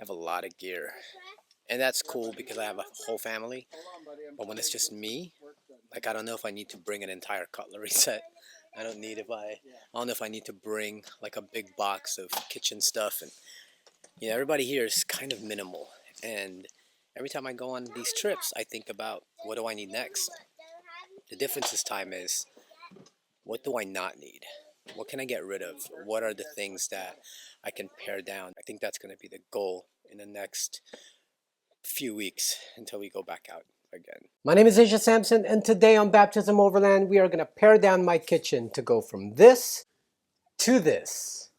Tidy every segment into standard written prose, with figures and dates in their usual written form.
have a lot of gear. And that's cool because I have a whole family. But when it's just me, like I don't know if I need to bring an entire cutlery set. I don't know if I need to bring like a big box of kitchen stuff. And everybody here is kind of minimal. And every time I go on these trips, I think about what do I need next. The difference this time is, what do I not need? What can I get rid of? What are the things that I can pare down? I think that's going to be the goal in the next few weeks until we go back out again. My name is Asia Sampson, and today on Baptism Overland, we are going to pare down my kitchen to go from this to this.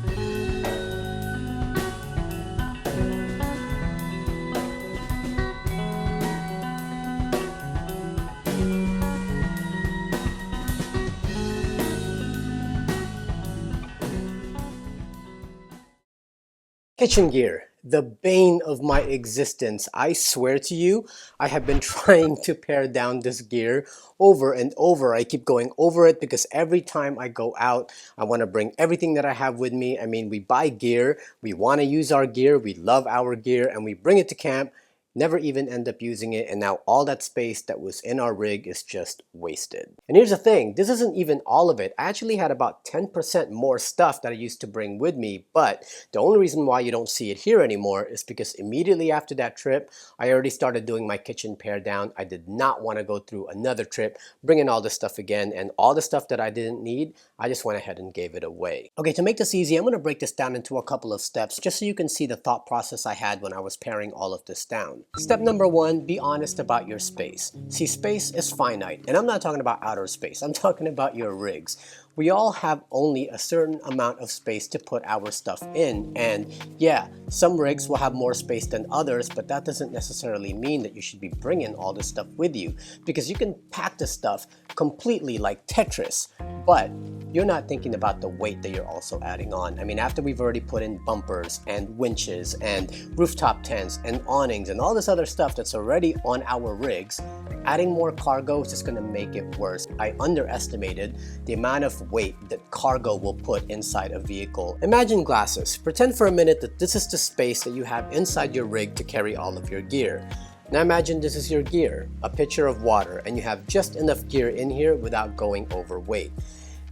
Kitchen gear, the bane of my existence. I swear to you, I have been trying to pare down this gear over and over. I keep going over it because every time I go out, I want to bring everything that I have with me. I mean, we buy gear, we want to use our gear, we love our gear, and we bring it to camp, never even end up using it, and now all that space that was in our rig is just wasted. And here's the thing, this isn't even all of it. I actually had about 10% more stuff that I used to bring with me, but the only reason why you don't see it here anymore is because immediately after that trip, I already started doing my kitchen pare down. I did not want to go through another trip, bringing all this stuff again, and all the stuff that I didn't need, I just went ahead and gave it away. Okay, to make this easy, I'm going to break this down into a couple of steps just so you can see the thought process I had when I was paring all of this down. Step number one, be honest about your space. See, space is finite, and I'm not talking about outer space. I'm talking about your rigs. We all have only a certain amount of space to put our stuff in, and yeah, some rigs will have more space than others, but that doesn't necessarily mean that you should be bringing all this stuff with you, because you can pack the stuff completely like Tetris, but you're not thinking about the weight that you're also adding on. I mean, after we've already put in bumpers and winches and rooftop tents and awnings and all this other stuff that's already on our rigs, adding more cargo is just going to make it worse. I underestimated the amount of weight that cargo will put inside a vehicle. Imagine glasses. Pretend for a minute that this is the space that you have inside your rig to carry all of your gear. Now imagine this is your gear, a pitcher of water, and you have just enough gear in here without going overweight.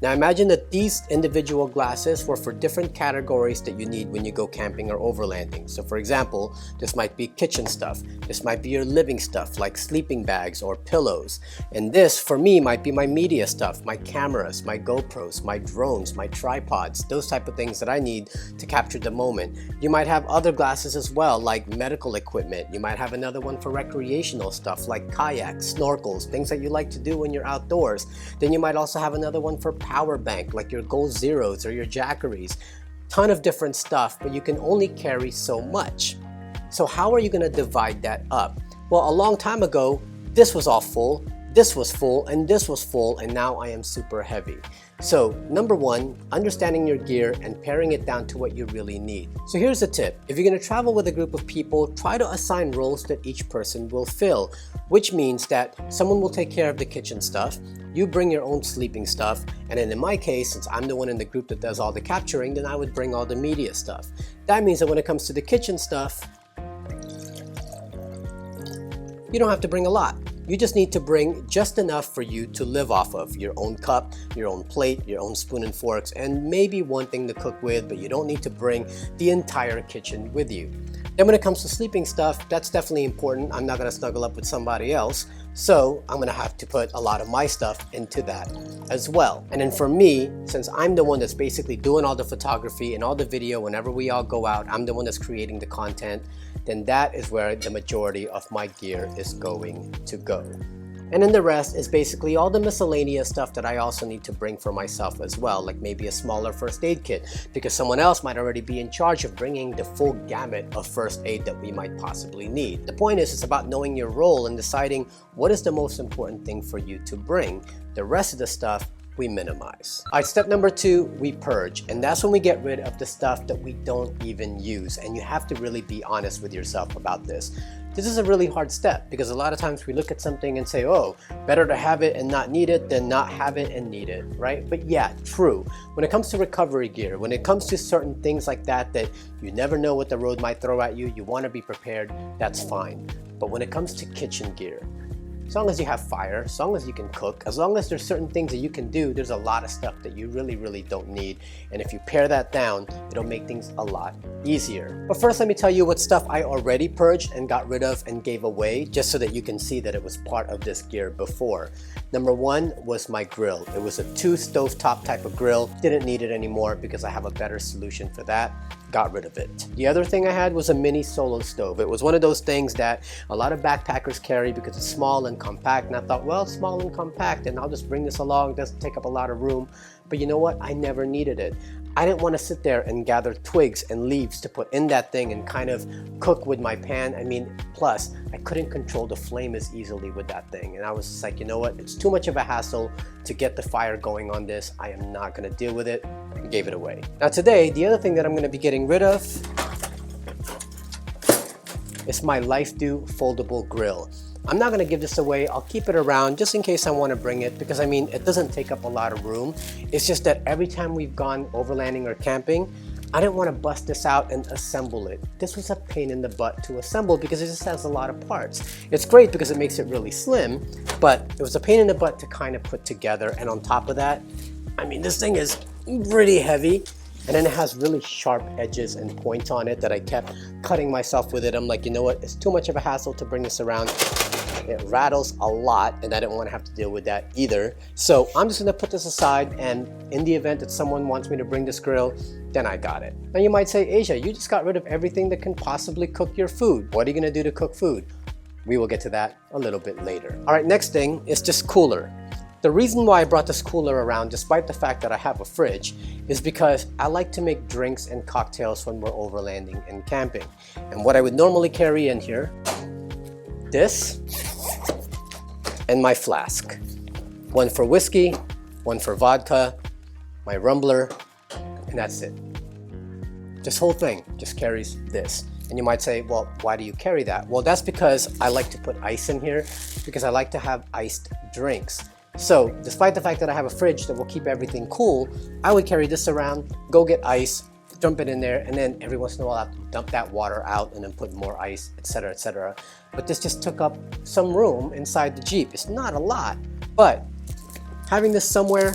Now imagine that these individual glasses were for different categories that you need when you go camping or overlanding. So for example, this might be kitchen stuff. This might be your living stuff like sleeping bags or pillows. And this for me might be my media stuff, my cameras, my GoPros, my drones, my tripods, those type of things that I need to capture the moment. You might have other glasses as well, like medical equipment. You might have another one for recreational stuff like kayaks, snorkels, things that you like to do when you're outdoors. Then you might also have another one for power bank, like your Goal Zeros or your Jackeries. Ton of different stuff, but you can only carry so much. So how are you going to divide that up? Well, a long time ago, this was all full, this was full, and this was full, and now I am super heavy. So number one, understanding your gear and paring it down to what you really need. So here's a tip. If you're going to travel with a group of people, try to assign roles that each person will fill, which means that someone will take care of the kitchen stuff, you bring your own sleeping stuff, and then in my case, since I'm the one in the group that does all the capturing, then I would bring all the media stuff. That means that when it comes to the kitchen stuff, you don't have to bring a lot. You just need to bring just enough for you to live off of. Your own cup, your own plate, your own spoon and forks, and maybe one thing to cook with, but you don't need to bring the entire kitchen with you. Then when it comes to sleeping stuff, that's definitely important. I'm not going to snuggle up with somebody else, so I'm going to have to put a lot of my stuff into that as well. And then for me, since I'm the one that's basically doing all the photography and all the video whenever we all go out, I'm the one that's creating the content, then that is where the majority of my gear is going to go. And then the rest is basically all the miscellaneous stuff that I also need to bring for myself as well, like maybe a smaller first aid kit, because someone else might already be in charge of bringing the full gamut of first aid that we might possibly need. The point is, it's about knowing your role and deciding what is the most important thing for you to bring. The rest of the stuff we minimize. All right, step number two, we purge. And that's when we get rid of the stuff that we don't even use. And you have to really be honest with yourself about this. This is a really hard step because a lot of times we look at something and say, oh, better to have it and not need it than not have it and need it, right? But yeah, true. When it comes to recovery gear, when it comes to certain things like that you never know what the road might throw at you, you want to be prepared, that's fine. But when it comes to kitchen gear, as long as you have fire, as long as you can cook, as long as there's certain things that you can do, there's a lot of stuff that you really don't need. And if you pare that down, it'll make things a lot easier. But first, let me tell you what stuff I already purged and got rid of and gave away, just so that you can see that it was part of this gear before. Number one was my grill. It was a 2 stovetop type of grill. Didn't need it anymore because I have a better solution for that. Got rid of it. The other thing I had was a mini solo stove. It was one of those things that a lot of backpackers carry because it's small and compact, and I thought, well, it's small and compact and I'll just bring this along, it doesn't take up a lot of room. But you know what? I never needed it. I didn't want to sit there and gather twigs and leaves to put in that thing and kind of cook with my pan. I mean, plus I couldn't control the flame as easily with that thing. And I was just like, you know what? It's too much of a hassle to get the fire going on this. I am not going to deal with it. I gave it away. Now today, the other thing that I'm going to be getting rid of is my Life Do foldable grill. I'm not gonna give this away. I'll keep it around just in case I want to bring it, because I mean, it doesn't take up a lot of room. It's just that every time we've gone overlanding or camping, I didn't want to bust this out and assemble it. This was a pain in the butt to assemble because it just has a lot of parts. It's great because it makes it really slim, but it was a pain in the butt to kind of put together. And on top of that, I mean, this thing is pretty heavy. And then it has really sharp edges and points on it that I kept cutting myself with it. I'm like, you know what? It's too much of a hassle to bring this around. It rattles a lot and I didn't want to have to deal with that either. So I'm just going to put this aside, and in the event that someone wants me to bring this grill, then I got it. Now you might say, Asia, you just got rid of everything that can possibly cook your food. What are you going to do to cook food? We will get to that a little bit later. All right, next thing is this cooler. The reason why I brought this cooler around, despite the fact that I have a fridge, is because I like to make drinks and cocktails when we're overlanding and camping. And what I would normally carry in here, this, and my flask. One for whiskey, one for vodka, my rumbler, and that's it. This whole thing just carries this. And you might say, well, why do you carry that? Well, that's because I like to put ice in here, because I like to have iced drinks. So despite the fact that I have a fridge that will keep everything cool, I would carry this around, go get ice, dump it in there, and then every once in a while I have to dump that water out and then put more ice, etc., etc. But this just took up some room inside the Jeep. It's not a lot, but having this somewhere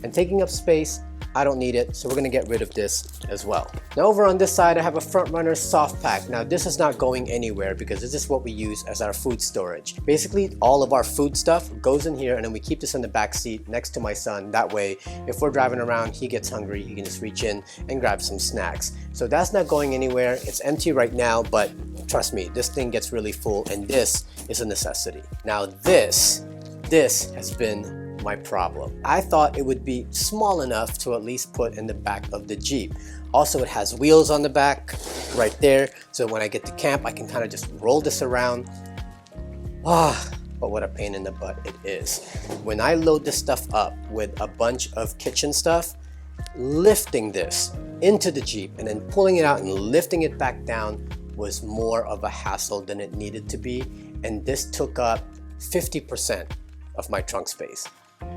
and taking up space, I don't need it, so we're gonna get rid of this as well. Now over on this side, I have a Front Runner soft pack. Now this is not going anywhere because this is what we use as our food storage. Basically, all of our food stuff goes in here, and then we keep this in the back seat next to my son. That way, if we're driving around, he gets hungry, he can just reach in and grab some snacks. So that's not going anywhere. It's empty right now, but trust me, this thing gets really full, and this is a necessity. Now this has been my problem. I thought it would be small enough to at least put in the back of the Jeep. Also, it has wheels on the back right there, so when I get to camp I can kind of just roll this around. But what a pain in the butt it is. When I load this stuff up with a bunch of kitchen stuff, lifting this into the Jeep and then pulling it out and lifting it back down was more of a hassle than it needed to be, and this took up 50% of my trunk space.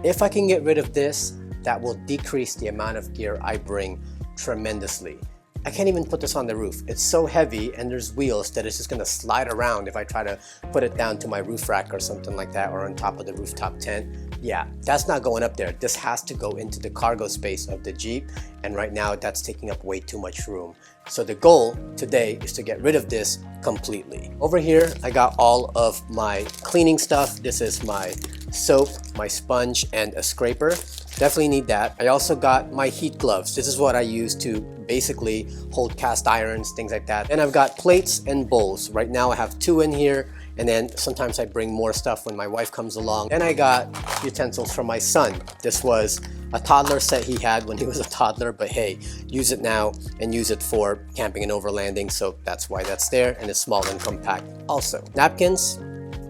If I can get rid of this, that will decrease the amount of gear I bring tremendously. I can't even put this on the roof. It's so heavy and there's wheels that it's just gonna slide around if I try to put it down to my roof rack or something like that, or on top of the rooftop tent. Yeah, that's not going up there. This has to go into the cargo space of the Jeep, and right now that's taking up way too much room. So the goal today is to get rid of this completely. Over here, I got all of my cleaning stuff. This is my soap, my sponge, and a scraper. Definitely need that. I also got my heat gloves. This is what I use to basically hold cast irons, things like that. And I've got plates and bowls. Right now I have 2 in here, and then sometimes I bring more stuff when my wife comes along. And I got utensils from my son. This was a toddler set he had when he was a toddler, but hey, use it now and use it for camping and overlanding, so that's why that's there, and it's small and compact. Also, napkins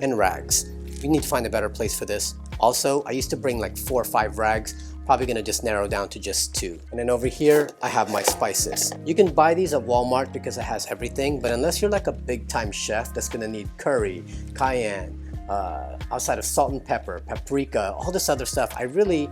and rags. We need to find a better place for this. Also, I used to bring like 4 or 5 rags, probably gonna just narrow down to just 2. And then over here, I have my spices. You can buy these at Walmart because it has everything, but unless you're like a big time chef that's gonna need curry, cayenne, outside of salt and pepper, paprika, all this other stuff, a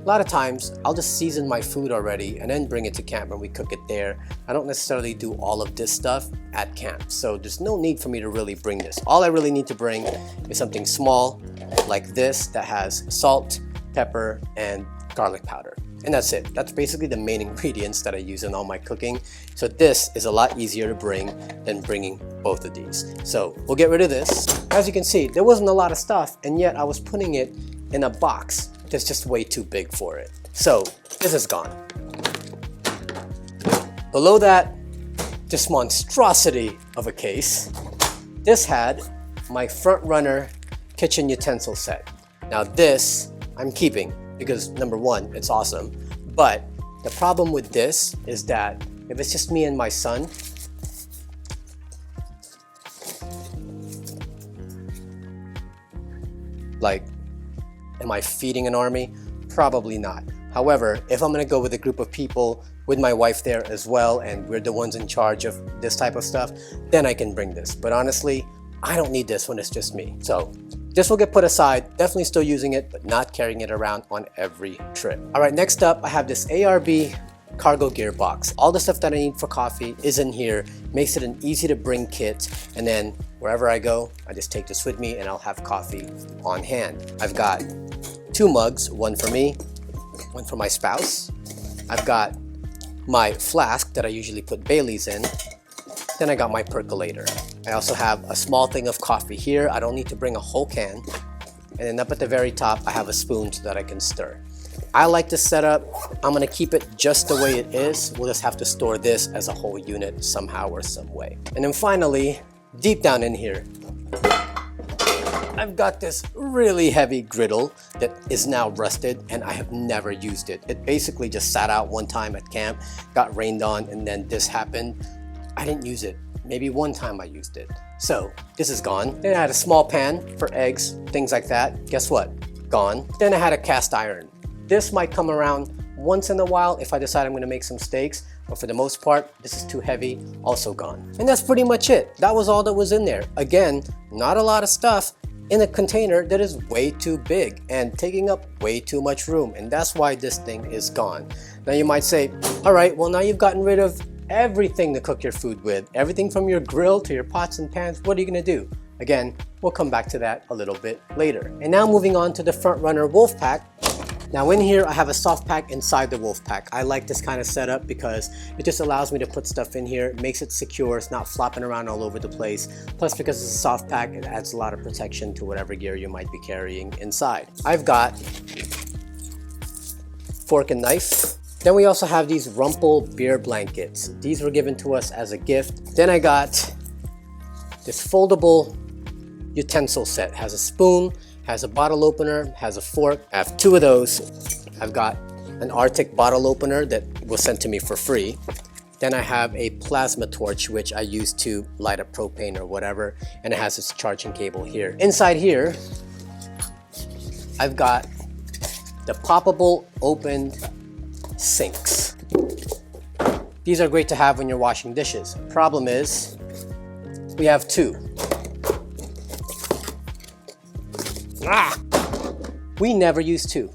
lot of times I'll just season my food already and then bring it to camp and we cook it there. I don't necessarily do all of this stuff at camp, so there's no need for me to really bring this. All I really need to bring is something small like this that has salt, pepper, and garlic powder. And that's it. That's basically the main ingredients that I use in all my cooking. So this is a lot easier to bring than bringing both of these. So we'll get rid of this. As you can see, there wasn't a lot of stuff, and yet I was putting it in a box that's just way too big for it. So this is gone. Below that, this monstrosity of a case, this had my front runner kitchen utensil set. Now this I'm keeping because number one, it's awesome. But the problem with this is that if it's just me and my son, like, am I feeding an army? Probably not. However, if I'm gonna go with a group of people with my wife there as well, and we're the ones in charge of this type of stuff, then I can bring this. But honestly, I don't need this when it's just me. So this will get put aside, definitely still using it, but not carrying it around on every trip. All right, next up, I have this ARB cargo gear box. All the stuff that I need for coffee is in here, makes it an easy to bring kit, and then wherever I go, I just take this with me and I'll have coffee on hand. I've got 2 mugs, one for me, one for my spouse. I've got my flask that I usually put Bailey's in. Then I got my percolator. I also have a small thing of coffee here. I don't need to bring a whole can. And then up at the very top, I have a spoon so that I can stir. I like this setup. I'm gonna keep it just the way it is. We'll just have to store this as a whole unit somehow or some way. And then finally, deep down in here, I've got this really heavy griddle that is now rusted and I have never used it. It basically just sat out one time at camp, got rained on, and then this happened. I didn't use it. Maybe one time I used it. So this is gone. Then I had a small pan for eggs, things like that. Guess what? Gone. Then I had a cast iron. This might come around once in a while if I decide I'm gonna make some steaks, but for the most part, this is too heavy, also gone. And that's pretty much it. That was all that was in there. Again, not a lot of stuff in a container that is way too big and taking up way too much room. And that's why this thing is gone. Now you might say, all right, well now you've gotten rid of everything to cook your food with, everything from your grill to your pots and pans. What are you gonna do? Again, we'll come back to that a little bit later. And now moving on to the front runner wolf pack. Now in here, I have a soft pack inside the wolf pack. I like this kind of setup because it just allows me to put stuff in here, makes it secure, it's not flopping around all over the place. Plus, because it's a soft pack, it adds a lot of protection to whatever gear you might be carrying inside. I've got fork and knife. Then we also have these Rumple beer blankets. These were given to us as a gift. Then I got this foldable utensil set. Has a spoon, has a bottle opener, has a fork. I have 2 of those. I've got an Arctic bottle opener that was sent to me for free. Then I have a plasma torch, which I use to light up propane or whatever, and it has its charging cable here. Inside here, I've got the poppable opened sinks. These are great to have when you're washing dishes. Problem is, we have 2. We never use 2,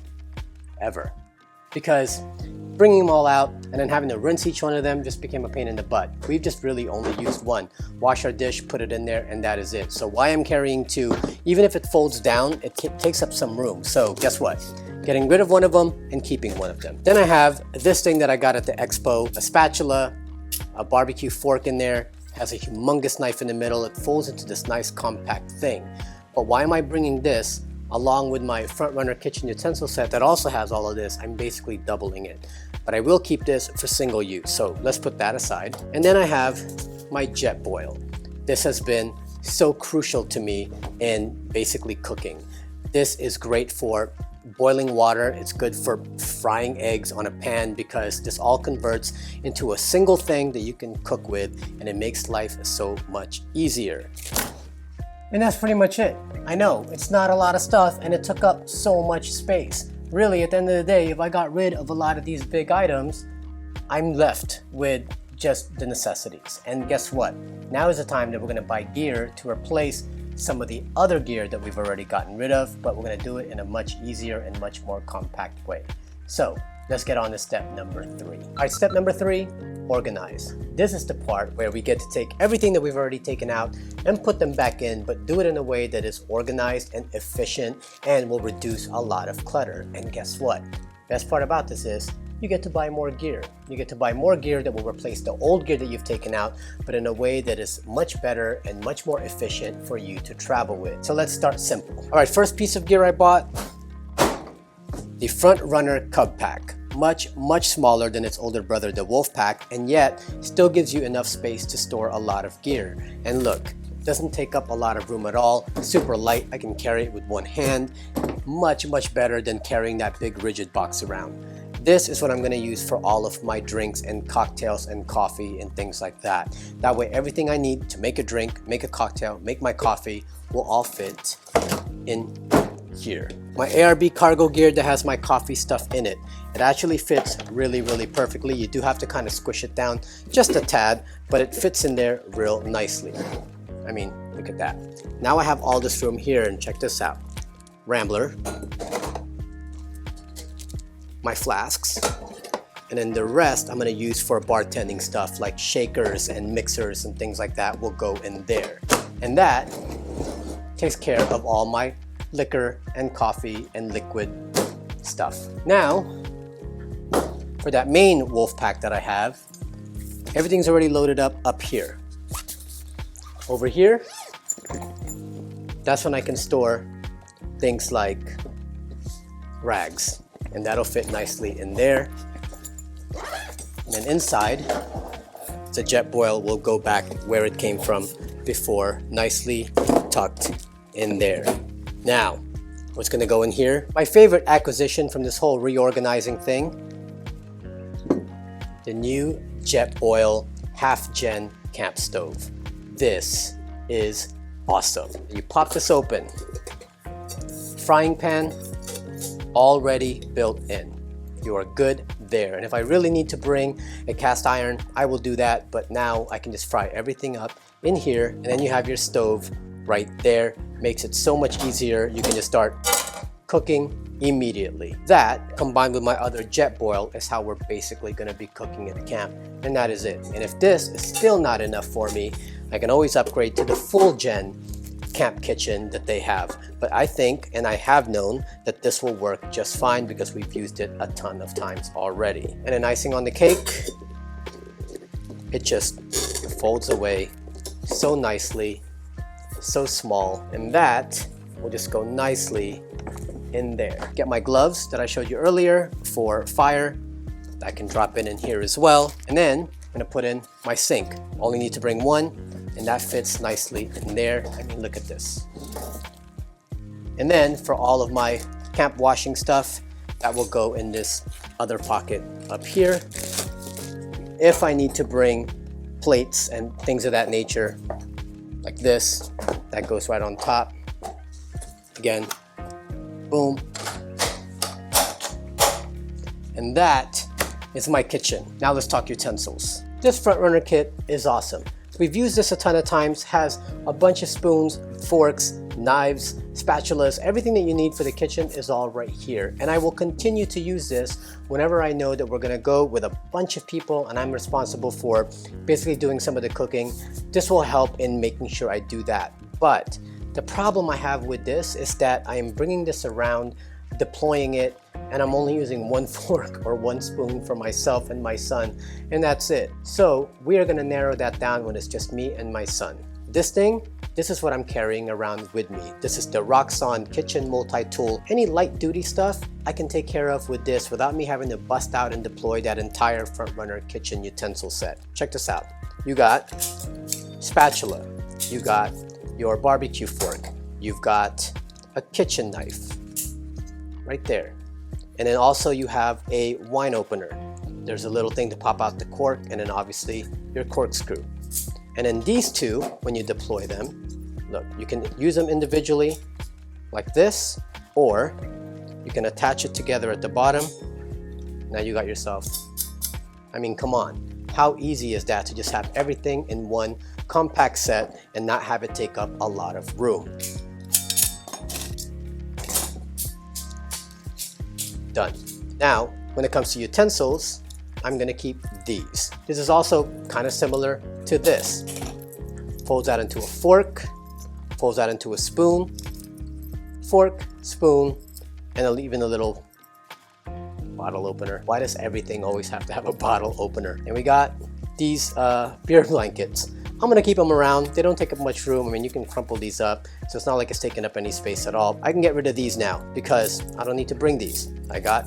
ever. Because bringing them all out and then having to rinse each one of them just became a pain in the butt. We've just really only used 1. Wash our dish, put it in there, and that is it. So why I'm carrying 2, even if it folds down, it takes up some room. So guess what? Getting rid of one of them and keeping one of them. Then I have this thing that I got at the expo, a spatula, a barbecue fork in there, has a humongous knife in the middle. It folds into this nice compact thing. But why am I bringing this along with my front runner kitchen utensil set that also has all of this? I'm basically doubling it. But I will keep this for single use. So let's put that aside. And then I have my jet boil. This has been so crucial to me in basically cooking. This is great for boiling water. It's good for frying eggs on a pan because this all converts into a single thing that you can cook with, and it makes life so much easier. And that's pretty much it. I know, it's not a lot of stuff and it took up so much space. really, at the end of the day, if I got rid of a lot of these big items, I'm left with just the necessities. And guess what? Now is the time that we're gonna buy gear to replace some of the other gear that we've already gotten rid of, but we're gonna do it in a much easier and much more compact way. So let's get on to step number 3. All right, step number 3, organize. This is the part where we get to take everything that we've already taken out and put them back in, but do it in a way that is organized and efficient and will reduce a lot of clutter. And guess what? Best part about this is you get to buy more gear. You get to buy more gear that will replace the old gear that you've taken out, but in a way that is much better and much more efficient for you to travel with. So let's start simple. All right, first piece of gear I bought, the Front Runner Cub Pack. Much smaller than its older brother, the Wolf Pack, and yet still gives you enough space to store a lot of gear. And look, it doesn't take up a lot of room at all. Super light, I can carry it with one hand. Much better than carrying that big rigid box around. This is what I'm gonna use for all of my drinks and cocktails and coffee and things like that. That way everything I need to make a drink, make a cocktail, make my coffee will all fit in here. My ARB cargo gear that has my coffee stuff in it. It actually fits really perfectly. You do have to kind of squish it down just a tad, but it fits in there real nicely. I mean, look at that. Now I have all this room here, and check this out. Rambler, my flasks, and then the rest I'm gonna use for bartending stuff like shakers and mixers and things like that will go in there. And that takes care of all my liquor and coffee and liquid stuff. Now, for that main Wolf Pack that I have, everything's already loaded up here. Over here, that's when I can store things like rags, and that'll fit nicely in there. And then inside, the Jetboil will go back where it came from before, nicely tucked in there. Now, what's gonna go in here? My favorite acquisition from this whole reorganizing thing, the new Jetboil half-gen camp stove. This is awesome. You pop this open, frying pan already built in. You are good there. And if I really need to bring a cast iron, I will do that, but now I can just fry everything up in here, and then you have your stove right there. Makes it so much easier. You can just start cooking immediately. That, combined with my other Jetboil, is how we're basically gonna be cooking at camp, and that is it. And if this is still not enough for me, I can always upgrade to the full gen camp kitchen that they have. But I think, and I have known, that this will work just fine because we've used it a ton of times already. And an icing on the cake, it just folds away so nicely, so small, and that will just go nicely in there. Get my gloves that I showed you earlier for fire. I can drop in here as well. And then I'm gonna put in my sink. Only need to bring one, and that fits nicely in there. I mean, look at this. And then for all of my camp washing stuff, that will go in this other pocket up here. If I need to bring plates and things of that nature, like this, that goes right on top. Again, boom. And that is my kitchen. Now let's talk utensils. This Front Runner kit is awesome. We've used this a ton of times, has a bunch of spoons, forks, knives, spatulas, everything that you need for the kitchen is all right here. And I will continue to use this whenever I know that we're gonna go with a bunch of people and I'm responsible for basically doing some of the cooking. This will help in making sure I do that. But the problem I have with this is that I am bringing this around, deploying it, and I'm only using one fork or one spoon for myself and my son, and that's it. So we are gonna narrow that down when it's just me and my son. This thing, this is what I'm carrying around with me. This is the Roxxon Kitchen Multi-Tool. Any light duty stuff I can take care of with this without me having to bust out and deploy that entire Front Runner kitchen utensil set. Check this out. You got spatula, you got your barbecue fork, you've got a kitchen knife right there. And then also you have a wine opener. There's a little thing to pop out the cork, and then obviously your corkscrew. And then these two, when you deploy them, look, you can use them individually like this, or You can attach it together at the bottom. Now you got yourself, I mean, come on. How easy is that to just have everything in one compact set and not have it take up a lot of room? Done. Now, when it comes to utensils, I'm gonna keep these. This is also kind of similar to this. Folds out into a fork, folds out into a spoon, fork, spoon, and even a little bottle opener. Why does everything always have to have a bottle opener? And we got these beer blankets. I'm gonna keep them around. They don't take up much room. I mean, you can crumple these up, so it's not like it's taking up any space at all. I can get rid of these now because I don't need to bring these. I got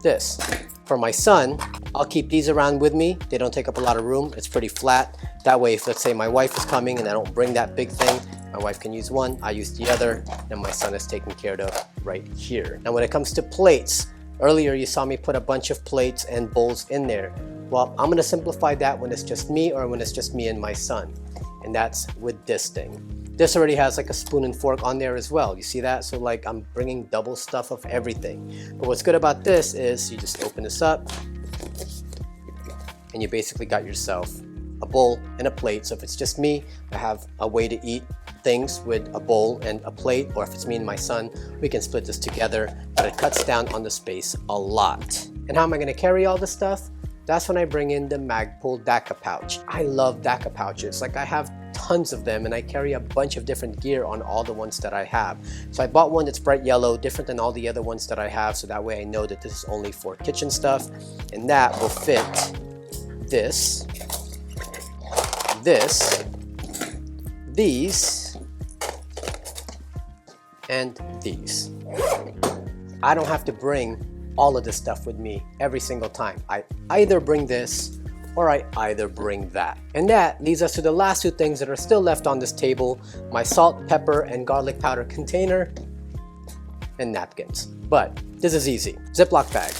this. For my son, I'll keep these around with me. They don't take up a lot of room. It's pretty flat. That way, if let's say my wife is coming and I don't bring that big thing, my wife can use one, I use the other, and my son is taken care of right here. Now, when it comes to plates, earlier you saw me put a bunch of plates and bowls in there. Well, I'm gonna simplify that when it's just me or when it's just me and my son. And that's with this thing. This already has like a spoon and fork on there as well. You see that? So like I'm bringing double stuff of everything. But what's good about this is you just open this up and you basically got yourself a bowl and a plate. So if it's just me, I have a way to eat things with a bowl and a plate, or if it's me and my son, we can split this together, but it cuts down on the space a lot. And how am I gonna carry all this stuff? That's when I bring in the Magpul DACA pouch. I love DACA pouches. Like I have tons of them and I carry a bunch of different gear on all the ones that I have. So I bought one that's bright yellow, different than all the other ones that I have, so that way I know that this is only for kitchen stuff, and that will fit this, these, and these. I don't have to bring all of this stuff with me every single time. I either bring this or I either bring that. And that leads us to the last two things that are still left on this table: my salt, pepper, and garlic powder container, and napkins. But this is easy. Ziploc bag.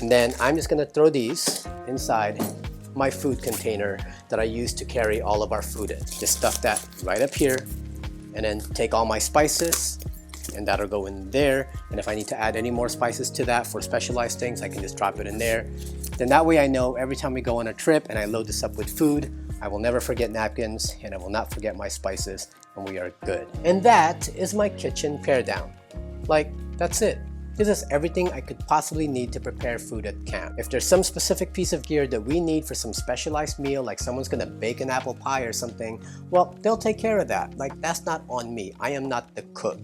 And then I'm just gonna throw these inside my food container that I use to carry all of our food in. Just stuff that right up here, and then take all my spices, and that'll go in there. And if I need to add any more spices to that for specialized things, I can just drop it in there. Then that way I know every time we go on a trip and I load this up with food, I will never forget napkins and I will not forget my spices, and we are good. And that is my kitchen pare down. Like, that's it. This is everything I could possibly need to prepare food at camp. If there's some specific piece of gear that we need for some specialized meal, like someone's gonna bake an apple pie or something, well, they'll take care of that. Like, that's not on me. I am not the cook.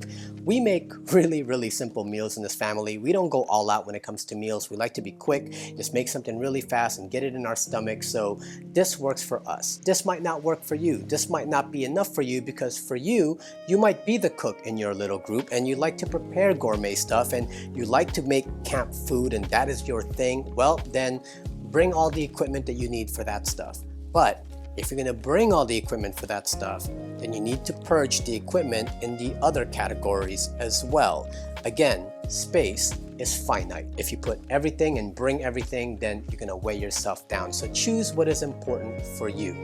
We make really, really simple meals in this family. We don't go all out when it comes to meals. We like to be quick, just make something really fast and get it in our stomach. So this works for us. This might not work for you. This might not be enough for you, because for you, you might be the cook in your little group and you like to prepare gourmet stuff and you like to make camp food and that is your thing. Well, then bring all the equipment that you need for that stuff. But if you're gonna bring all the equipment for that stuff, then you need to purge the equipment in the other categories as well. Again, space is finite. If you put everything and bring everything, then you're gonna weigh yourself down. So choose what is important for you.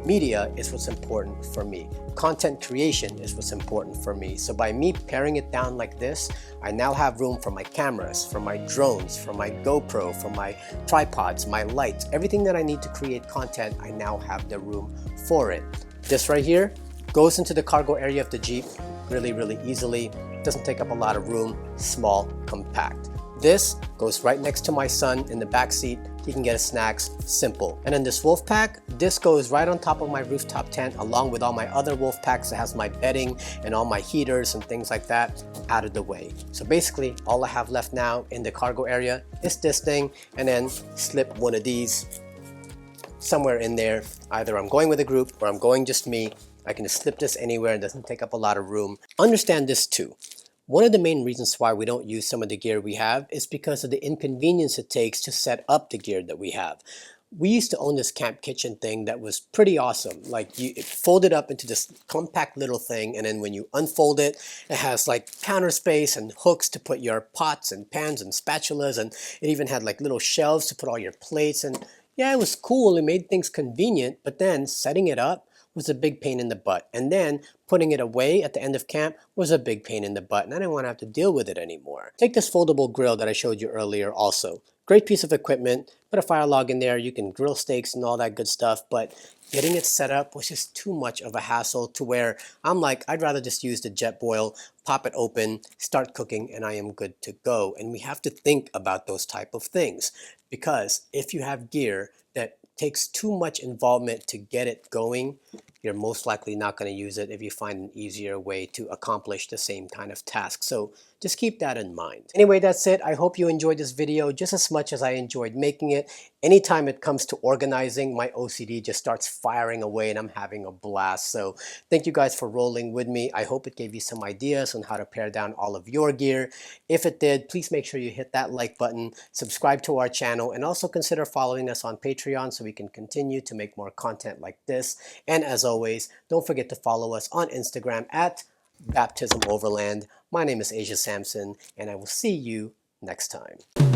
Media is what's important for me. Content creation is what's important for me. So by me paring it down like this, I now have room for my cameras, for my drones, for my GoPro, for my tripods, my lights, everything that I need to create content. I now have the room for it. This right here goes into the cargo area of the Jeep really, really easily. Doesn't take up a lot of room, small, compact. This goes right next to my son in the back seat. He can get his snacks, simple. And then this wolf pack, this goes right on top of my rooftop tent, along with all my other wolf packs that has my bedding and all my heaters and things like that out of the way. So basically, all I have left now in the cargo area is this thing, and then slip one of these somewhere in there. Either I'm going with a group or I'm going just me. I can just slip this anywhere. It doesn't take up a lot of room. Understand this too. One of the main reasons why we don't use some of the gear we have is because of the inconvenience it takes to set up the gear that we have. We used to own this camp kitchen thing that was pretty awesome. Like, it folded up into this compact little thing, and then when you unfold it, it has like counter space and hooks to put your pots and pans and spatulas, and it even had like little shelves to put all your plates. And yeah, it was cool. It made things convenient, but then setting it up was a big pain in the butt. And then putting it away at the end of camp was a big pain in the butt, and I didn't want to have to deal with it anymore. Take this foldable grill that I showed you earlier also. Great piece of equipment, put a fire log in there, you can grill steaks and all that good stuff, but getting it set up was just too much of a hassle to where I'm like, I'd rather just use the jet boil, pop it open, start cooking, and I am good to go. And we have to think about those type of things, because if you have gear that takes too much involvement to get it going, you're most likely not going to use it if you find an easier way to accomplish the same kind of task. So just keep that in mind. Anyway, that's it. I hope you enjoyed this video just as much as I enjoyed making it. Anytime it comes to organizing, my OCD just starts firing away and I'm having a blast. So thank you guys for rolling with me. I hope it gave you some ideas on how to pare down all of your gear. If it did, please make sure you hit that like button, subscribe to our channel, and also consider following us on Patreon so we can continue to make more content like this. And as always, don't forget to follow us on Instagram at Baptism Overland. My name is Asia Sampson, and I will see you next time.